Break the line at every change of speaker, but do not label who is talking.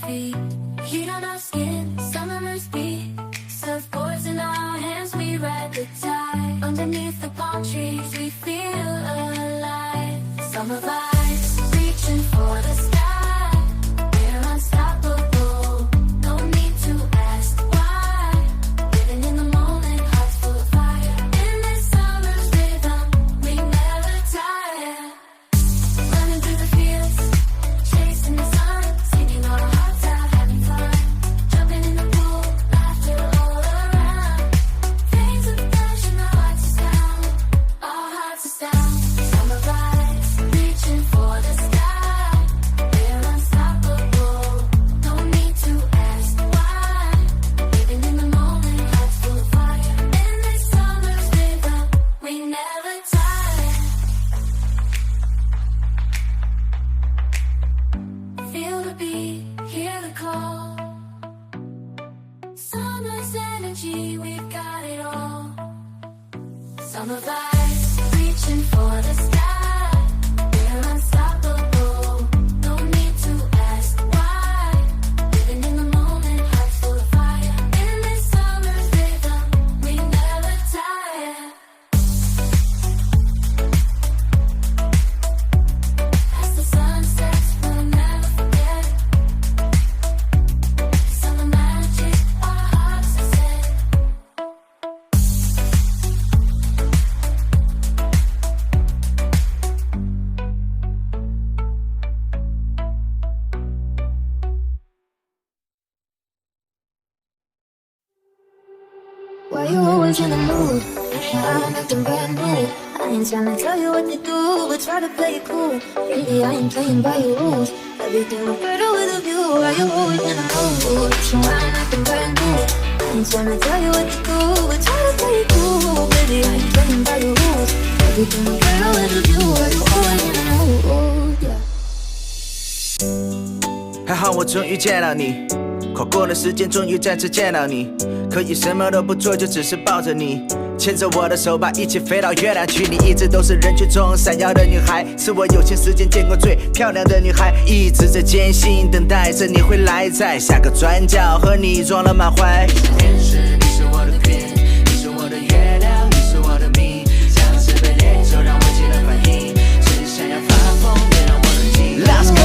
feet, heat on our skin, summer's beat. Surfboards in our hands, we ride the tide. Underneath the palm trees, we feel alive. Summer vibes, reaching for the sky. We're unstoppable, no need to ask why. Living in the moment, hearts full of fire. In this summer's rhythm, we never tire. Running through the fields, chasing the sun, singing our hearts out, having fun. Jumping in the pool, laughter all around. Veins of passion, our hearts are sound, our hearts are sound. Summer vibes, reaching for the sky. We're unstoppable, no need to ask why. Living in the moment, hearts full of fire. In this summer's rhythm, we never tire. Feel the beat, hear the call. Summer's energy, we've got it all. Summer vibes, reaching for the sky. We're unstoppable, no need to ask why. Living in the moment, hearts full of fire. In this summer's rhythm, we never tire. As the sun sets, we'll never forget. Summer magic, our hearts are set.
Why you always in the mood? I'm acting brand new. I ain't tryna tell you what to do, but try to play it cool. Really, I ain't playing by your rules. Everything look better with a view. Why you always in the mood? I'm acting brand new. I ain't tryna tell you what to do, but try to play it cool. Baby, I ain't playing by your rules. Everything look better with a view. Why you always in the mood? Yeah.
还好我终于见到你，跨过了时间，终于再次见到你。可以什么都不做，就只是抱着你，牵着我的手吧，一起飞到月亮去。你一直都是人群中闪耀的女孩，是我有生时间见过最漂亮的女孩，一直在艰辛等待着你会来，在下个转角和你撞了满怀。天使，你是我的 queen， 你是我的月亮，你是我的命，像是被猎手让我起了反应，只想要发疯，别让我冷静。Let's go。